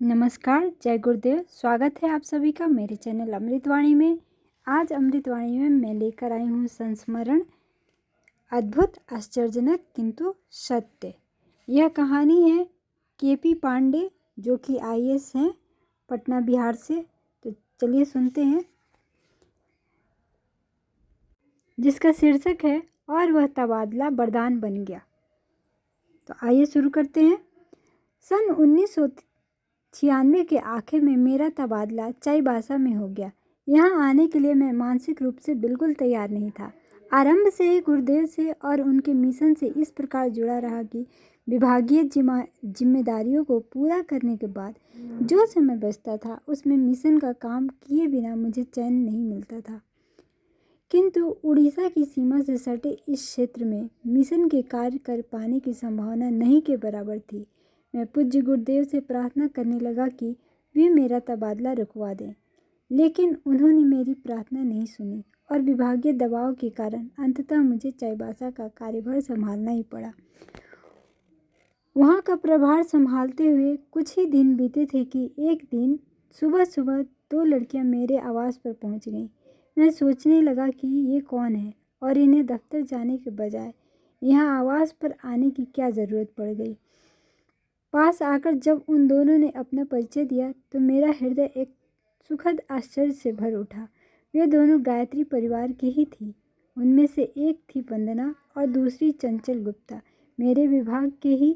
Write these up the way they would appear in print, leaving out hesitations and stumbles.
नमस्कार, जय गुरुदेव। स्वागत है आप सभी का मेरे चैनल अमृतवाणी में। आज अमृतवाणी में मैं लेकर आई हूँ संस्मरण अद्भुत, आश्चर्यजनक किंतु सत्य। यह कहानी है केपी पांडे, जो कि आईएएस हैं पटना बिहार से। तो चलिए सुनते हैं, जिसका शीर्षक है और वह तबादला वरदान बन गया। तो आइए शुरू करते हैं। सन 1996 के आखिर में मेरा तबादला चाईबासा में हो गया। यहाँ आने के लिए मैं मानसिक रूप से बिल्कुल तैयार नहीं था। आरंभ से ही गुरुदेव से और उनके मिशन से इस प्रकार जुड़ा रहा कि विभागीय जिम्मेदारियों को पूरा करने के बाद जो समय बचता था उसमें मिशन का काम किए बिना मुझे चैन नहीं मिलता था। किंतु उड़ीसा की सीमा से सटे इस क्षेत्र में मिशन के कार्य कर पाने की संभावना नहीं के बराबर थी। मैं पूज्य गुरुदेव से प्रार्थना करने लगा कि वे मेरा तबादला रुकवा दें, लेकिन उन्होंने मेरी प्रार्थना नहीं सुनी और विभागीय दबाव के कारण अंततः मुझे चाईबासा का कार्यभार संभालना ही पड़ा। वहाँ का प्रभार संभालते हुए कुछ ही दिन बीते थे कि एक दिन सुबह सुबह 2 लड़कियाँ मेरे आवास पर पहुँच गईं। मैं सोचने लगा कि ये कौन है और इन्हें दफ्तर जाने के बजाय यहाँ आवास पर आने की क्या ज़रूरत पड़ गई। पास आकर जब उन दोनों ने अपना परिचय दिया तो मेरा हृदय एक सुखद आश्चर्य से भर उठा। वे दोनों गायत्री परिवार की ही थी। उनमें से एक थी वंदना और दूसरी चंचल गुप्ता। मेरे विभाग के ही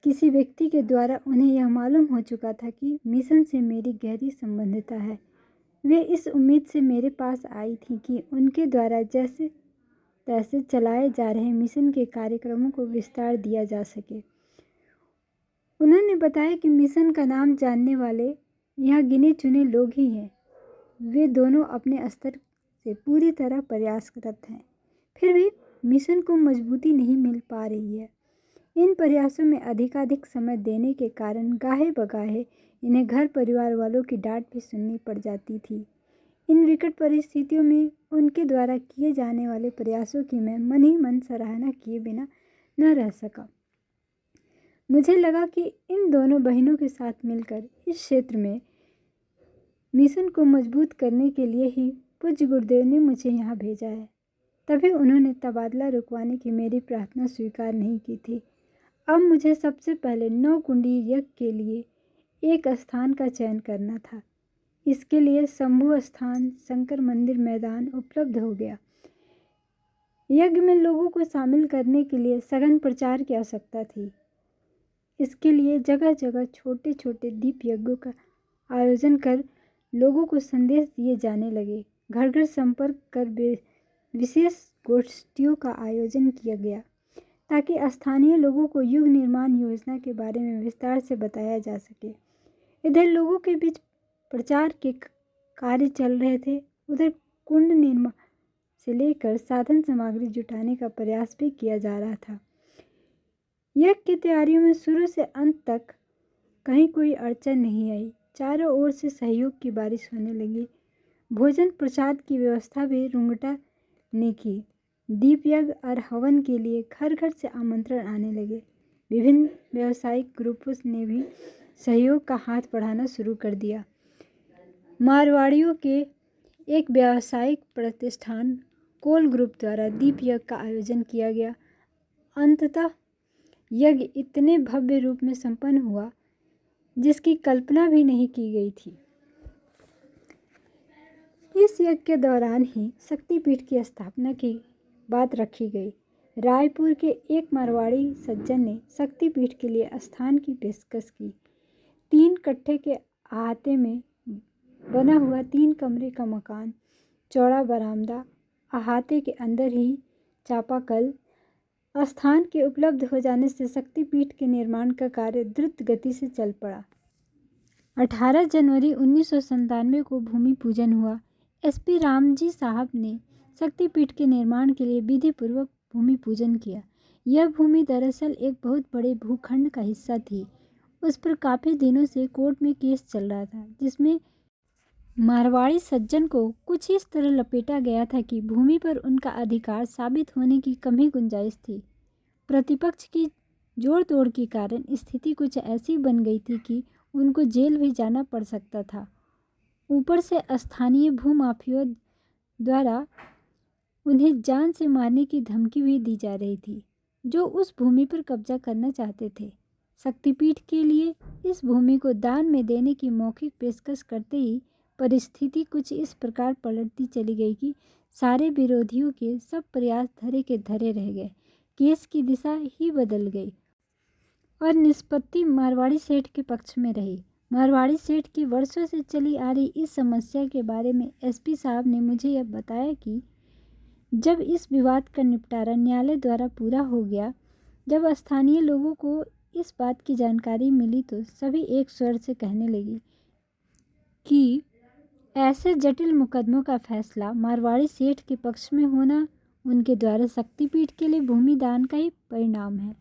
किसी व्यक्ति के द्वारा उन्हें यह मालूम हो चुका था कि मिशन से मेरी गहरी संबंधिता है। वे इस उम्मीद से मेरे पास आई थी कि उनके द्वारा जैसे तैसे चलाए जा रहे मिशन के कार्यक्रमों को विस्तार दिया जा सके। उन्होंने बताया कि मिशन का नाम जानने वाले यहाँ गिने चुने लोग ही हैं। वे दोनों अपने स्तर से पूरी तरह प्रयासरत हैं, फिर भी मिशन को मजबूती नहीं मिल पा रही है। इन प्रयासों में अधिकाधिक समय देने के कारण गाहे बगाहे इन्हें घर परिवार वालों की डांट भी सुननी पड़ जाती थी। इन विकट परिस्थितियों में उनके द्वारा किए जाने वाले प्रयासों की मैं मन ही मन सराहना किए बिना न रह सका। मुझे लगा कि इन दोनों बहनों के साथ मिलकर इस क्षेत्र में मिशन को मजबूत करने के लिए ही पूज्य गुरुदेव ने मुझे यहाँ भेजा है। तभी उन्होंने तबादला रुकवाने की मेरी प्रार्थना स्वीकार नहीं की थी। अब मुझे सबसे पहले 9 कुंडी यज्ञ के लिए एक स्थान का चयन करना था। इसके लिए शंभु स्थान शंकर मंदिर मैदान उपलब्ध हो गया। यज्ञ में लोगों को शामिल करने के लिए सघन प्रचार की आवश्यकता थी। इसके लिए जगह जगह छोटे छोटे दीप यज्ञों का आयोजन कर लोगों को संदेश दिए जाने लगे। घर घर संपर्क कर विशेष गोष्ठियों का आयोजन किया गया ताकि स्थानीय लोगों को युग निर्माण योजना के बारे में विस्तार से बताया जा सके। इधर लोगों के बीच प्रचार के कार्य चल रहे थे, उधर कुंड निर्माण से लेकर साधन सामग्री जुटाने का प्रयास भी किया जा रहा था। यज्ञ की तैयारियों में शुरू से अंत तक कहीं कोई अड़चन नहीं आई। चारों ओर से सहयोग की बारिश होने लगी। भोजन प्रसाद की व्यवस्था भी रुंगटा ने की। दीप यज्ञ और हवन के लिए घर घर से आमंत्रण आने लगे। विभिन्न व्यावसायिक ग्रुपों ने भी सहयोग का हाथ बढ़ाना शुरू कर दिया। मारवाड़ियों के एक व्यावसायिक प्रतिष्ठान कोल ग्रुप द्वारा दीप यज्ञ का आयोजन किया गया। अंततः यज्ञ इतने भव्य रूप में संपन्न हुआ जिसकी कल्पना भी नहीं की गई थी। इस यज्ञ के दौरान ही शक्तिपीठ की स्थापना की बात रखी गई। रायपुर के एक मारवाड़ी सज्जन ने शक्तिपीठ के लिए स्थान की पेशकश की। 3 कट्ठे के अहाते में बना हुआ 3 कमरे का मकान, चौड़ा बरामदा, अहाते के अंदर ही चापाकल। स्थान के उपलब्ध हो जाने से शक्तिपीठ के निर्माण का कार्य द्रुत गति से चल पड़ा। 18 जनवरी 1997 को भूमि पूजन हुआ। एसपी रामजी साहब ने शक्तिपीठ के निर्माण के लिए विधि पूर्वक भूमि पूजन किया। यह भूमि दरअसल एक बहुत बड़े भूखंड का हिस्सा थी। उस पर काफ़ी दिनों से कोर्ट में केस चल रहा था, जिसमें मारवाड़ी सज्जन को कुछ इस तरह लपेटा गया था कि भूमि पर उनका अधिकार साबित होने की कम ही गुंजाइश थी। प्रतिपक्ष की जोड़ तोड़ के कारण स्थिति कुछ ऐसी बन गई थी कि उनको जेल भी जाना पड़ सकता था। ऊपर से स्थानीय भूमाफियों द्वारा उन्हें जान से मारने की धमकी भी दी जा रही थी, जो उस भूमि पर कब्जा करना चाहते थे। शक्तिपीठ के लिए इस भूमि को दान में देने की मौखिक पेशकश करते ही परिस्थिति कुछ इस प्रकार पलटती चली गई कि सारे विरोधियों के सब प्रयास धरे के धरे रह गए। केस की दिशा ही बदल गई और निष्पत्ति मारवाड़ी सेठ के पक्ष में रही। मारवाड़ी सेठ की वर्षों से चली आ रही इस समस्या के बारे में एसपी साहब ने मुझे यह बताया कि जब इस विवाद का निपटारा न्यायालय द्वारा पूरा हो गया, जब स्थानीय लोगों को इस बात की जानकारी मिली तो सभी एक स्वर से कहने लगी कि ऐसे जटिल मुकदमों का फैसला मारवाड़ी सेठ के पक्ष में होना उनके द्वारा शक्तिपीठ के लिए भूमि दान का ही परिणाम है।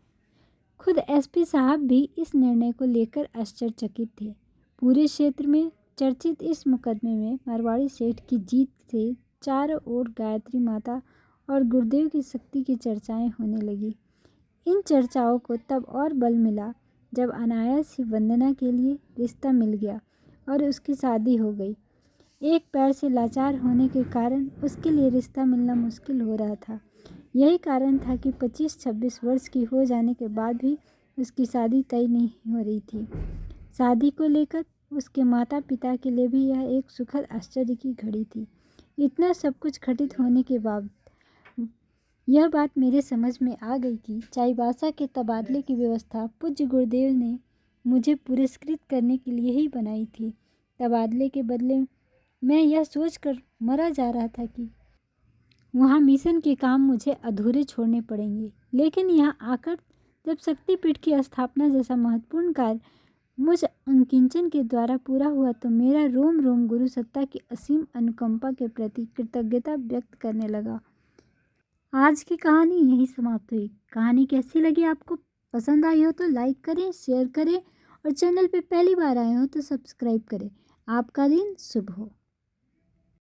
खुद एसपी साहब भी इस निर्णय को लेकर आश्चर्यचकित थे। पूरे क्षेत्र में चर्चित इस मुकदमे में मारवाड़ी सेठ की जीत से चारों ओर गायत्री माता और गुरुदेव की शक्ति की चर्चाएं होने लगी। इन चर्चाओं को तब और बल मिला जब अनायास ही वंदना के लिए रिश्ता मिल गया और उसकी शादी हो गई। एक पैर से लाचार होने के कारण उसके लिए रिश्ता मिलना मुश्किल हो रहा था। यही कारण था कि 25-26 वर्ष की हो जाने के बाद भी उसकी शादी तय नहीं हो रही थी। शादी को लेकर उसके माता पिता के लिए भी यह एक सुखद आश्चर्य की घड़ी थी। इतना सब कुछ घटित होने के बाद यह बात मेरे समझ में आ गई कि चाईबासा के तबादले की व्यवस्था पूज्य गुरुदेव ने मुझे पुरस्कृत करने के लिए ही बनाई थी। तबादले के बदले मैं यह सोचकर मरा जा रहा था कि वहाँ मिशन के काम मुझे अधूरे छोड़ने पड़ेंगे, लेकिन यहाँ आकर जब शक्तिपीठ की स्थापना जैसा महत्वपूर्ण कार्य मुझ अंकिंचन के द्वारा पूरा हुआ तो मेरा रोम रोम गुरु सत्ता की असीम अनुकंपा के प्रति कृतज्ञता व्यक्त करने लगा। आज की कहानी यहीं समाप्त हुई। कहानी कैसी लगी आपको? पसंद आई हो तो लाइक करें, शेयर करें और चैनल पे पहली बार आए हो तो सब्सक्राइब करें। आपका दिन शुभ हो।